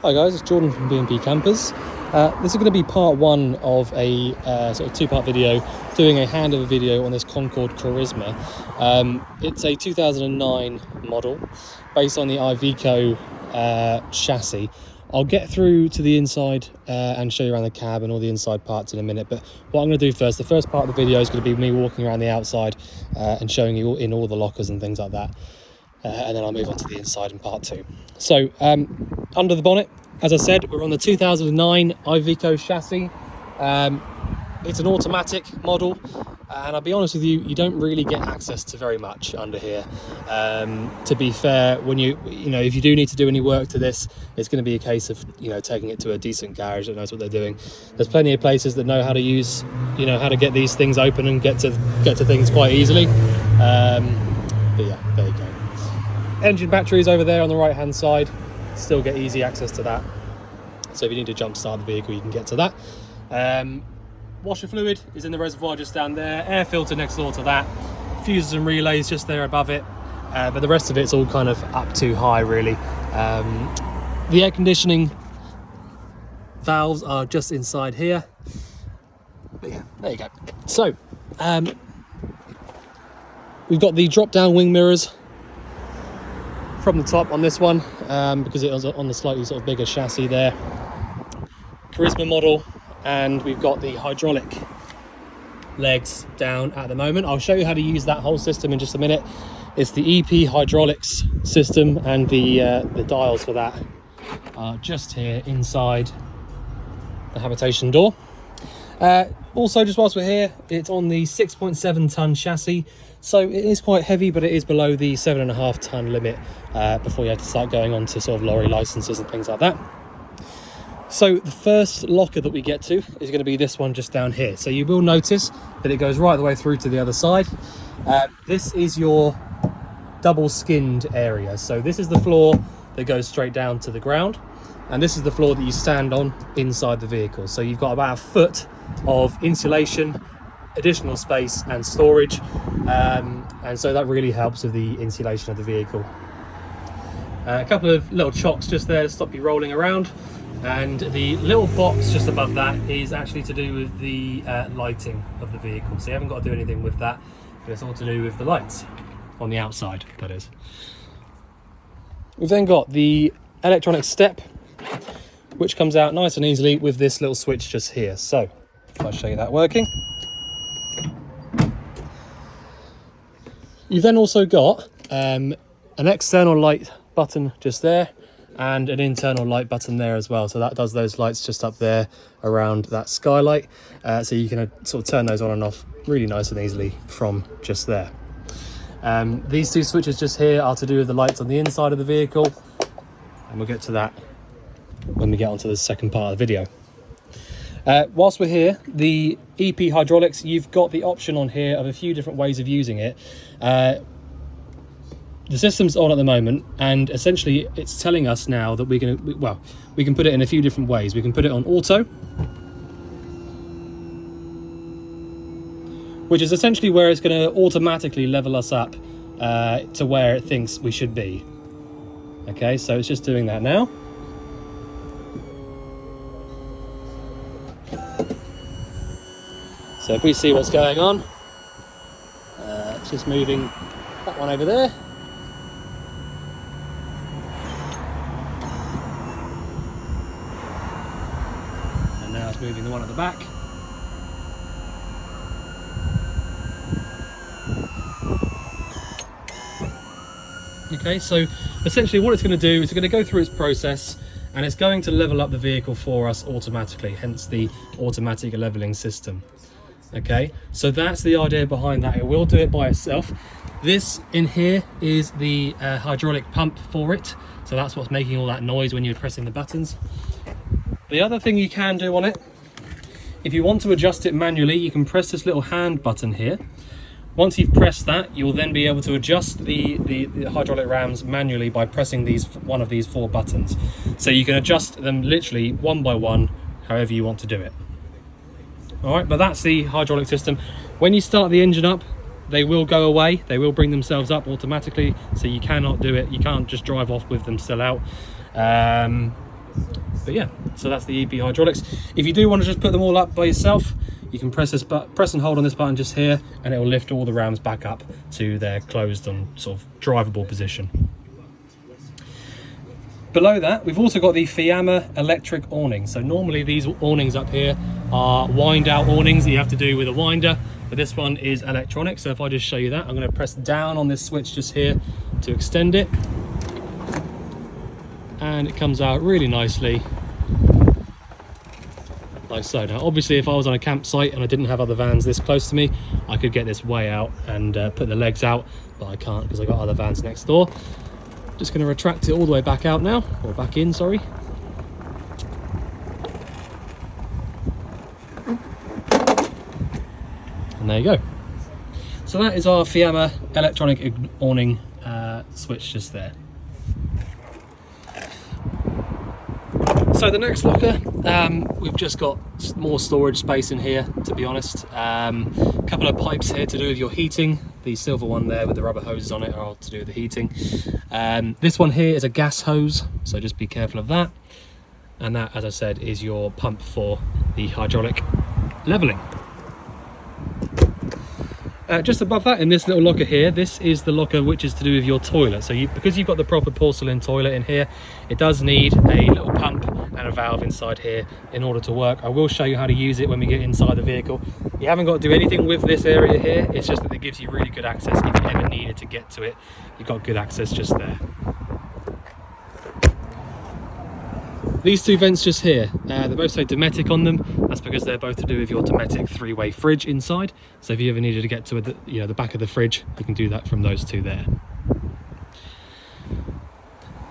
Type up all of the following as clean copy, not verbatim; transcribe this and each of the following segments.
Hi guys, it's Jordan from B&B Campers. This is going to be part one of a sort of two-part video, doing a handover video on this Concorde Charisma. It's a 2009 model based on the Iveco chassis. I'll get through to the inside and show you around the cab and all the inside parts in a minute, but what I'm going to do first, the first part of the video is going to be me walking around the outside and showing you in all the lockers and things like that. And then I'll move on to the inside in part two. So under the bonnet, as I said, we're on the 2009 Iveco chassis. It's an automatic model, and I'll be honest with you, you don't really get access to very much under here. To be fair, when you know, if you do need to do any work to this, it's going to be a case of, you know, taking it to a decent garage that knows what they're doing. There's plenty of places that know how to use, you know, how to get these things open and get to things quite easily. But yeah, there you go. Engine batteries over there on the right hand side, still get easy access to that, so if you need to jump start the vehicle you can get to that. Washer fluid is in the reservoir just down there, air filter next door to that, fuses and relays just there above it, but the rest of it's all kind of up too high really. The air conditioning valves are just inside here, but yeah, there you go. So we've got the drop down wing mirrors from the top on this one, because it was on the slightly sort of bigger chassis there. Charisma model, and we've got the hydraulic legs down at the moment. I'll show you how to use that whole system in just a minute. It's the EP hydraulics system, and the dials for that are just here inside the habitation door. Also, just whilst we're here, it's on the 6.7 ton chassis, so it is quite heavy, but it is below the 7.5 ton limit before you have to start going on to sort of lorry licenses and things like that. So the first locker that we get to is going to be this one just down here. So you will notice that it goes right the way through to the other side. This is your double skinned area. So this is the floor that goes straight down to the ground, and this is the floor that you stand on inside the vehicle. So you've got about a foot of insulation, additional space and storage, and so that really helps with the insulation of the vehicle. A couple of little chocks just there to stop you rolling around, and the little box just above that is actually to do with the lighting of the vehicle. So you haven't got to do anything with that, but it's all to do with the lights on the outside, that is. We've then got the electronic step, which comes out nice and easily with this little switch just here. So I'll show you that working. You've then also got an external light button just there, and an internal light button there as well. So that does those lights just up there around that skylight. So you can sort of turn those on and off really nice and easily from just there. These two switches just here are to do with the lights on the inside of the vehicle, and we'll get to that when we get onto the second part of the video. Whilst we're here, the EP hydraulics, you've got the option on here of a few different ways of using it. The system's on at the moment, and essentially it's telling us now that we can put it in a few different ways. We can put it on auto, which is essentially where it's going to automatically level us up to where it thinks we should be. Okay, so it's just doing that now. So if we see what's going on, it's just moving that one over there. And now it's moving the one at the back. Okay, so essentially what it's going to do is it's going to go through its process, and it's going to level up the vehicle for us automatically, hence the automatic leveling system. Okay, so that's the idea behind that. It will do it by itself. This in here is the hydraulic pump for it, so that's what's making all that noise when you're pressing the buttons. The other thing you can do on it, if you want to adjust it manually, you can press this little hand button here. Once you've pressed that, you'll then be able to adjust the hydraulic rams manually by pressing one of these four buttons. So you can adjust them literally one by one, however you want to do it. All right, but that's the hydraulic system. When you start the engine up, they will go away. They will bring themselves up automatically, so you cannot do it. You can't just drive off with them still out. But yeah, so that's the EP hydraulics. If you do want to just put them all up by yourself, you can press and hold on this button just here, and it will lift all the rams back up to their closed and sort of drivable position. Below that, we've also got the Fiamma electric awning. So normally these awnings up here are wind out awnings that you have to do with a winder, but this one is electronic. So if I just show you that, I'm going to press down on this switch just here to extend it, and it comes out really nicely, like so. Now obviously if I was on a campsite and I didn't have other vans this close to me, I could get this way out and put the legs out, but I can't because I've got other vans next door. Just going to retract it all the way back out now, or back in, sorry. And there you go. So that is our Fiamma electronic awning switch just there. So the next locker, we've just got more storage space in here, to be honest. A couple of pipes here to do with your heating. The silver one there with the rubber hoses on it are all to do with the heating. This one here is a gas hose, so just be careful of that. And that, as I said, is your pump for the hydraulic leveling. Just above that, in this little locker here, this is the locker which is to do with your toilet. So because you've got the proper porcelain toilet in here, it does need a little pump and a valve inside here in order to work. I will show you how to use it when we get inside the vehicle. You haven't got to do anything with this area here, it's just that it gives you really good access. If you ever needed to get to it, you've got good access just there. These two vents just here, they both say Dometic on them. That's because they're both to do with your Dometic three-way fridge inside. So if you ever needed to get to the back of the fridge, you can do that from those two there.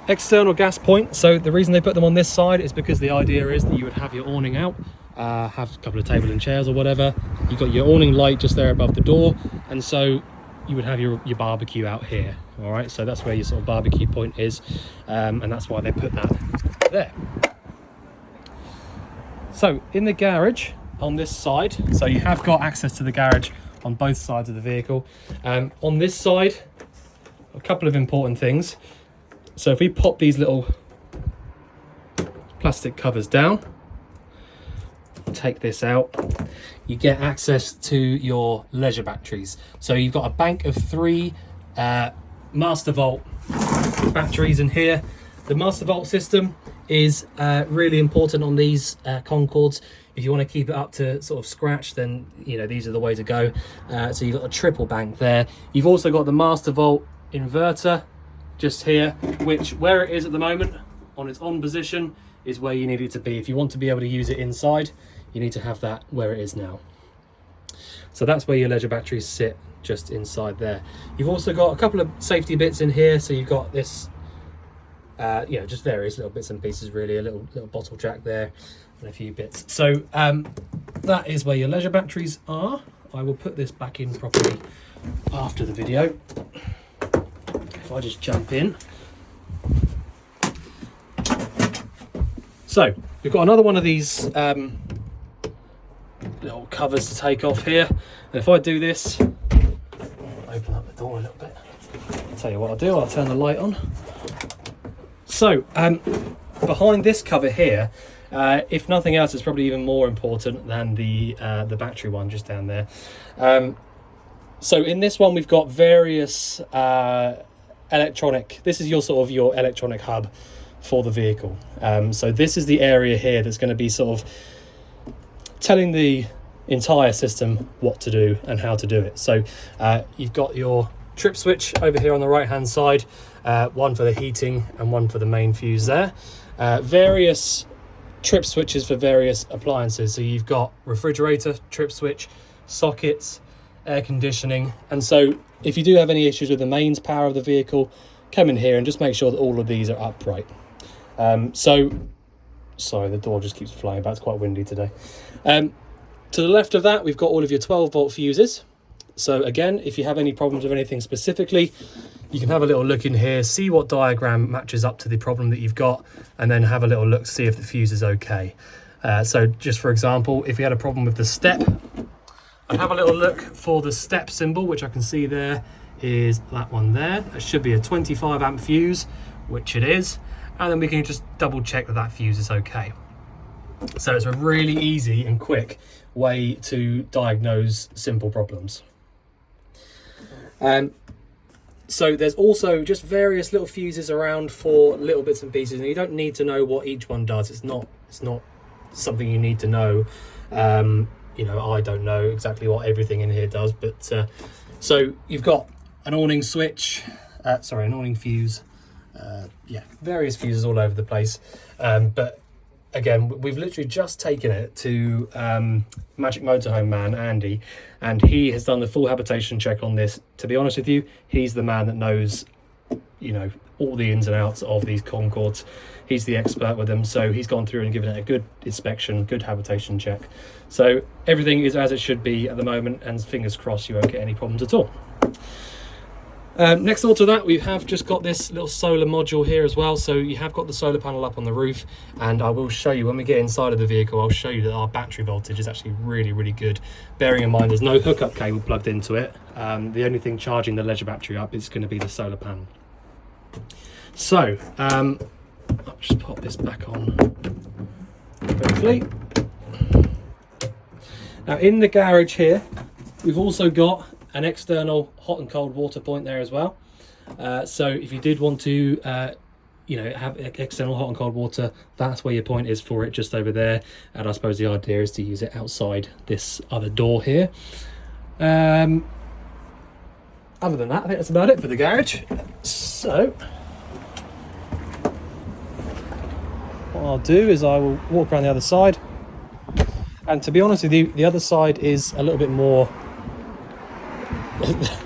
External gas point. So the reason they put them on this side is because the idea is that you would have your awning out, have a couple of table and chairs or whatever. You've got your awning light just there above the door, and so you would have your barbecue out here. All right, so that's where your sort of barbecue point is, and that's why they put that there. So in the garage on this side, so you have got access to the garage on both sides of the vehicle. On this side, a couple of important things. So if we pop these little plastic covers down, take this out, you get access to your leisure batteries. So you've got a bank of 3 Master Volt batteries in here. The Master Volt system is really important on these Concordes. If you want to keep it up to sort of scratch, then these are the way to go. So you've got a triple bank there. You've also got the Master Volt inverter just here, which where it is at the moment on its on position is where you need it to be. If you want to be able to use it inside, you need to have that where it is now. So that's where your leisure batteries sit, just inside there. You've also got a couple of safety bits in here. So you've got this just various little bits and pieces, really, a little bottle jack there and a few bits. So that is where your leisure batteries are. I will put this back in properly after the video. If I just jump in. So we've got another one of these little covers to take off here, and if I do this, open up the door a little bit. I'll tell you what I'll do, I'll turn the light on. So behind this cover here, if nothing else, it's probably even more important than the battery one just down there. So in this one we've got various electronic, this is your electronic hub for the vehicle. So this is the area here that's going to be sort of telling the entire system what to do and how to do it. So you've got your trip switch over here on the right hand side, one for the heating and one for the main fuse there. Various trip switches for various appliances. So you've got refrigerator, trip switch, sockets, air conditioning. And so if you do have any issues with the mains power of the vehicle, come in here and just make sure that all of these are upright. Sorry, the door just keeps flying about, it's quite windy today. To the left of that, we've got all of your 12-volt fuses. So again, if you have any problems with anything specifically, you can have a little look in here, see what diagram matches up to the problem that you've got, and then have a little look to see if the fuse is okay. So just for example, if we had a problem with the step, I'd have a little look for the step symbol, which I can see there is that one there. That should be a 25 amp fuse, which it is. and then we can just double check that that fuse is okay. So it's a really easy and quick way to diagnose simple problems. So there's also just various little fuses around for little bits and pieces, and you don't need to know what each one does. It's not something you need to know. You know, I don't know exactly what everything in here does, but so you've got an awning switch, an awning fuse, yeah, various fuses all over the place, but again, we've literally just taken it to Magic Motorhome man Andy, and he has done the full habitation check on this. To be honest with you, he's the man that knows, you know, all the ins and outs of these Concordes. He's the expert with them, so he's gone through and given it a good inspection, good habitation check. So everything is as it should be at the moment, and fingers crossed you won't get any problems at all. Next door to that, we have just got this little solar module here as well. So you have got the solar panel up on the roof, and I will show you when we get inside of the vehicle, I'll show you that our battery voltage is actually really, really good. Bearing in mind there's no hookup cable plugged into it. The only thing charging the leisure battery up is going to be the solar panel. So I'll just pop this back on quickly. Now in the garage here, we've also got an external hot and cold water point there as well. So if you did want to you know, have external hot and cold water, that's where your point is for it, just over there. And I suppose the idea is to use it outside this other door here. Other than that, I think that's about it for the garage. So what I'll do is I will walk around the other side, and to be honest with you, the other side is a little bit more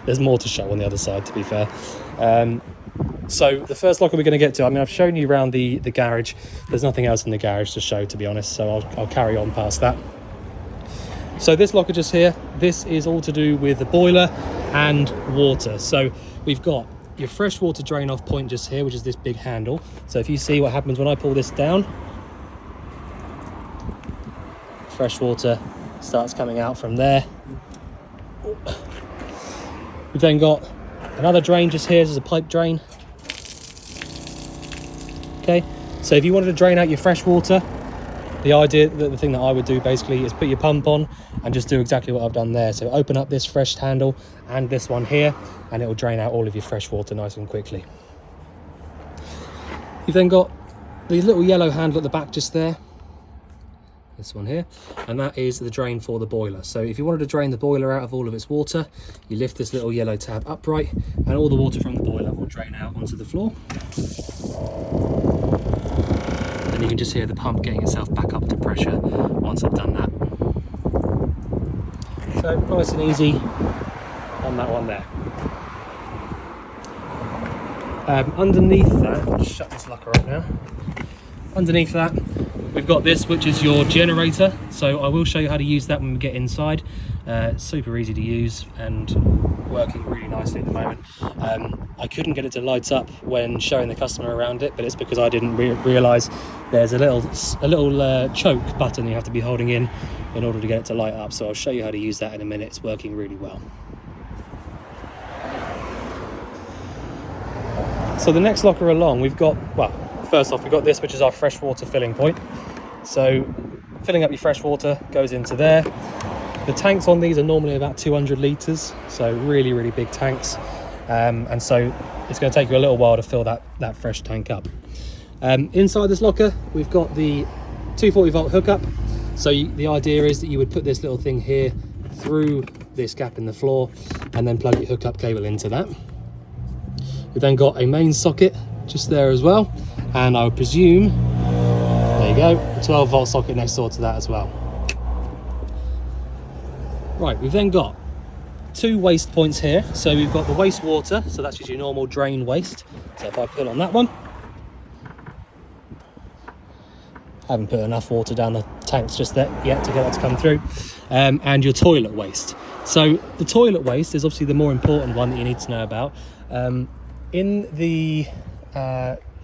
there's more to show on the other side, to be fair. So the first locker we're going to get to, I mean, I've shown you around the garage. There's nothing else in the garage to show, to be honest, so I'll carry on past that. So this locker just here, this is all to do with the boiler and water. So we've got your fresh water drain off point just here, which is this big handle. So if you see what happens when I pull this down, fresh water starts coming out from there. We've then got another drain just here. This is a pipe drain. Okay, so if you wanted to drain out your fresh water, the thing that I would do basically is put your pump on and just do exactly what I've done there. So open up this fresh handle and this one here, and it will drain out all of your fresh water nice and quickly. You've then got the little yellow handle at the back just there. This one here, and that is the drain for the boiler. So if you wanted to drain the boiler out of all of its water, you lift this little yellow tab upright, and all the water from the boiler will drain out onto the floor. And you can just hear the pump getting itself back up to pressure once I've done that. So nice and easy on that one there. Underneath that, I'll just shut this locker up now. Underneath that, we've got this, which is your generator. So I will show you how to use that when we get inside. It's super easy to use and working really nicely at the moment. I couldn't get it to light up when showing the customer around it, but it's because I didn't realise there's a little choke button you have to be holding in order to get it to light up. So I'll show you how to use that in a minute. It's working really well. So the next locker along, we've got, well, first off, we've got this, which is our freshwater filling point. So filling up your fresh water goes into there. The tanks on these are normally about 200 litres, so really, really big tanks. And so it's going to take you a little while to fill that fresh tank up. Inside this locker, we've got the 240 volt hookup. So the idea is that you would put this little thing here through this gap in the floor and then plug your hookup cable into that. We've then got a main socket just there as well, and I would presume, there you go, a 12 volt socket next door to that as well. Right, we've then got two waste points here. So we've got the wastewater, so that's just your normal drain waste. So if I pull on that one, I haven't put enough water down the tanks just yet to get that to come through. And your toilet waste. So the toilet waste is obviously the more important one that you need to know about. In the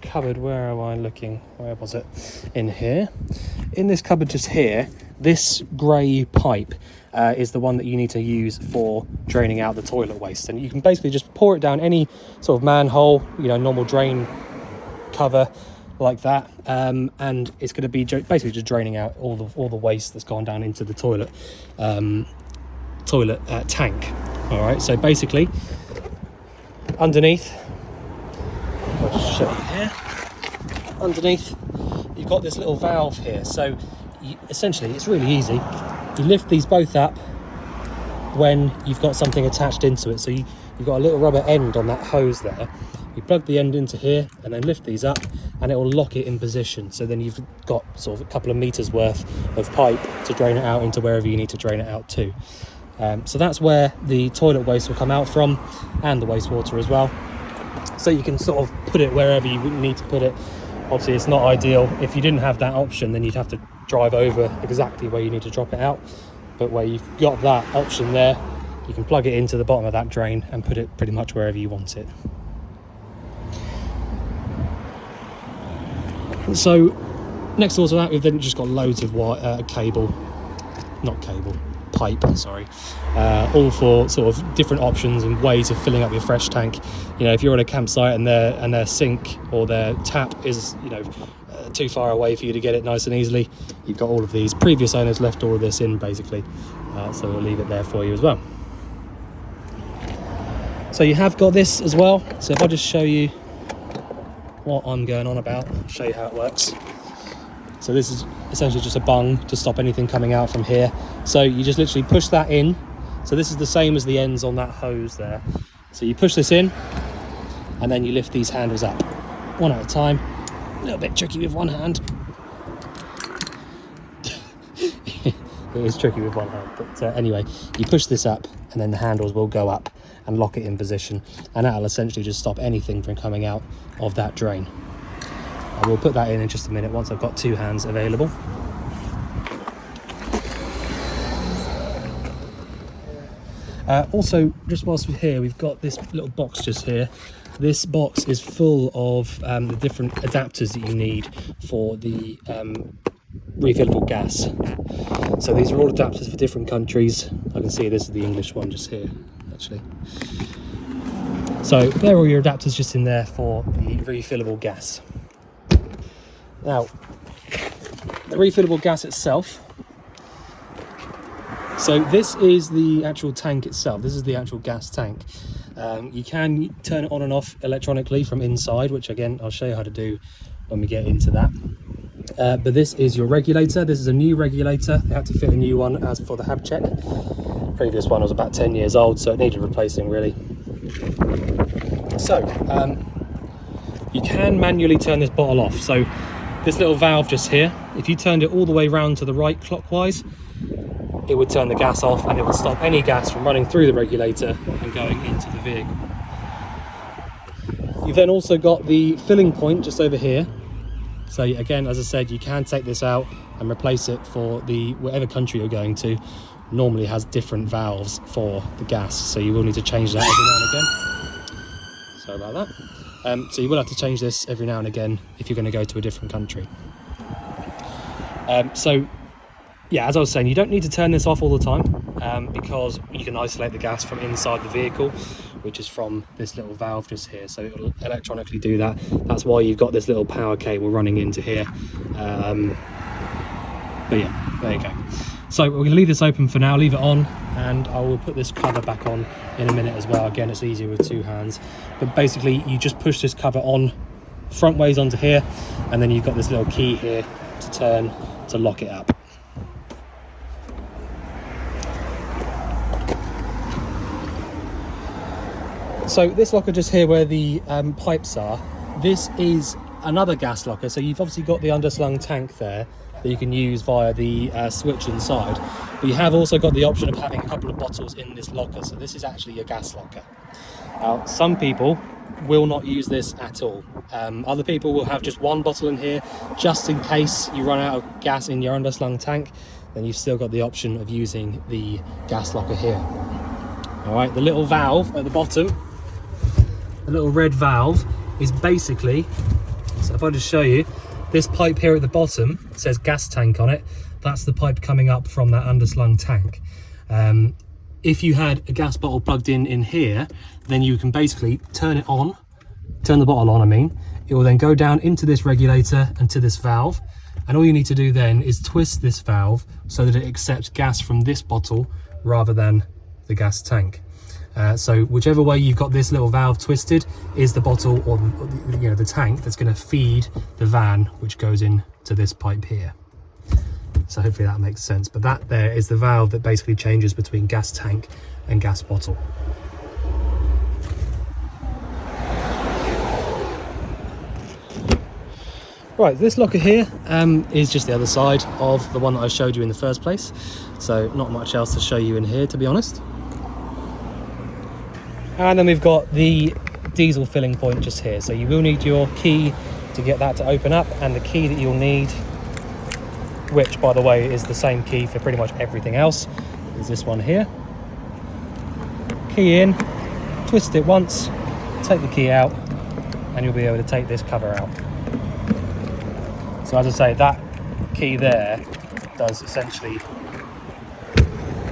cupboard, where am I looking? Where was it? In here. In this cupboard just here, this grey pipe is the one that you need to use for draining out the toilet waste. And you can basically just pour it down any sort of manhole, normal drain cover, like that, and it's going to be basically just draining out all the waste that's gone down into the toilet tank. All right, so basically underneath, I'll just show you here, underneath you've got this little valve here. So essentially it's really easy. You lift these both up when you've got something attached into it. So you've got a little rubber end on that hose there. You plug the end into here and then lift these up, and it will lock it in position. So then you've got sort of a couple of meters worth of pipe to drain it out into wherever you need to drain it out to. So that's where the toilet waste will come out from, and the wastewater as well. So you can sort of put it wherever you need to put it. Obviously it's not ideal. If you didn't have that option, then you'd have to drive over exactly where you need to drop it out. But where you've got that option there, you can plug it into the bottom of that drain and put it pretty much wherever you want it. So next door to that, we've then just got loads of pipe, all for sort of different options and ways of filling up your fresh tank. You know, if you're at a campsite and their sink or their tap is, you know, too far away for you to get it nice and easily, you've got all of these. Previous owners left all of this in basically, so we'll leave it there for you as well. So you have got this as well. So if I just show you what I'm going on about, I'll show you how it works. So this is essentially just a bung to stop anything coming out from here. So you just literally push that in. So this is the same as the ends on that hose there. So you push this in and then you lift these handles up one at a time. A little bit tricky with one hand. It is tricky with one hand, but anyway, you push this up and then the handles will go up and lock it in position, and that'll essentially just stop anything from coming out of that drain. I will put that in just a minute once I've got two hands available. Also, just whilst we're here, we've got this little box just here. This box is full of the different adapters that you need for the refillable gas. So these are all adapters for different countries. I can see this is the English one just here, actually. So there are all your adapters just in there for the refillable gas. Now, the refillable gas itself. So this is the actual tank itself. This is the actual gas tank. You can turn it on and off electronically from inside, which again, I'll show you how to do when we get into that. But this is your regulator. This is a new regulator. They had to fit a new one as for the hab check. Previous one was about 10 years old, so it needed replacing really. So you can manually turn this bottle off. So this little valve just here, if you turned it all the way round to the right clockwise, it would turn the gas off and it would stop any gas from running through the regulator and going into the vehicle. You've then also got the filling point just over here. So again, as I said, you can take this out and replace it for the whatever country you're going to. Normally has different valves for the gas, so you will need to change that every now and again. Sorry about that. So you will have to change this every now and again if you're going to go to a different country. So yeah, as I was saying, you don't need to turn this off all the time because you can isolate the gas from inside the vehicle, which is from this little valve just here. So it will electronically do that. That's why you've got this little power cable running into here. But yeah, there you go. So we're going to leave this open for now, leave it on, and I will put this cover back on in a minute as well. Again, it's easier with two hands. But basically, you just push this cover on front ways onto here, and then you've got this little key here to turn to lock it up. So this locker just here where the pipes are, this is another gas locker. So you've obviously got the underslung tank there that you can use via the switch inside. But you have also got the option of having a couple of bottles in this locker. So this is actually a gas locker. Now, some people will not use this at all. Other people will have just one bottle in here, just in case you run out of gas in your underslung tank. Then you've still got the option of using the gas locker here. All right, the little valve at the bottom, the little red valve is basically, so if I just show you, this pipe here at the bottom says gas tank on it. That's the pipe coming up from that underslung tank. If you had a gas bottle plugged in here, then you can basically turn the bottle on, it will then go down into this regulator and to this valve. And all you need to do then is twist this valve so that it accepts gas from this bottle rather than the gas tank. So whichever way you've got this little valve twisted is the bottle or the tank that's going to feed the van, which goes into this pipe here. So hopefully that makes sense. But that there is the valve that basically changes between gas tank and gas bottle. Right, this locker here is just the other side of the one that I showed you in the first place. So not much else to show you in here, to be honest. And then we've got the diesel filling point just here. So you will need your key to get that to open up, and the key that you'll need, which by the way is the same key for pretty much everything else, is this one here. Key in, twist it once, take the key out, and you'll be able to take this cover out. So as I say, that key there does essentially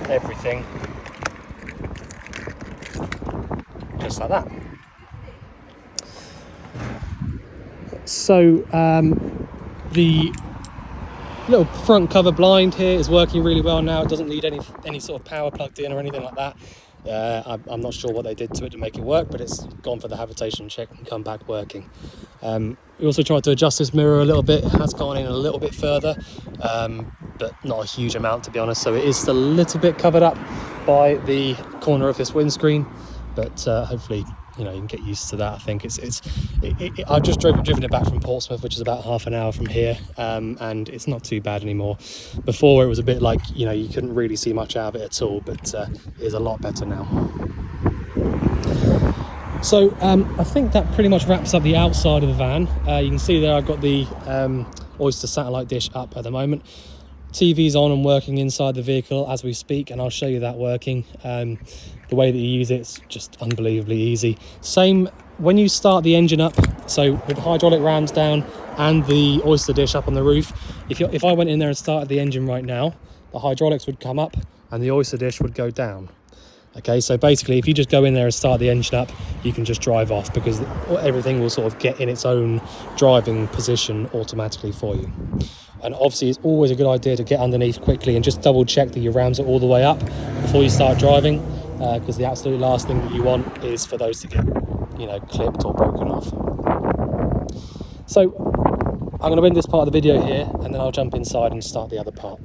everything, just like that. So the little front cover blind here is working really well now. It doesn't need any sort of power plugged in or anything like that. I'm not sure what they did to it to make it work, but it's gone for the habitation check and come back working. We also tried to adjust this mirror a little bit. It has gone in a little bit further, but not a huge amount, to be honest. So it is still a little bit covered up by the corner of this windscreen, but hopefully you can get used to that. I think I've just driven it back from Portsmouth, which is about half an hour from here, and it's not too bad anymore. Before it was a bit like you couldn't really see much out of it at all, but it is a lot better now. So I think that pretty much wraps up the outside of the van. You can see there I've got the Oyster satellite dish up at the moment. TV's on and working inside the vehicle as we speak, and I'll show you that working. The way that you use it's just unbelievably easy. Same when you start the engine up, so with the hydraulic rams down and the Oyster dish up on the roof, if I went in there and started the engine right now, the hydraulics would come up and the Oyster dish would go down. Okay, so basically if you just go in there and start the engine up, you can just drive off because everything will sort of get in its own driving position automatically for you. And obviously it's always a good idea to get underneath quickly and just double check that your rams are all the way up before you start driving, because the absolute last thing that you want is for those to get clipped or broken off. So I'm going to end this part of the video here, and then I'll jump inside and start the other part.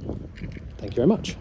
Thank you very much.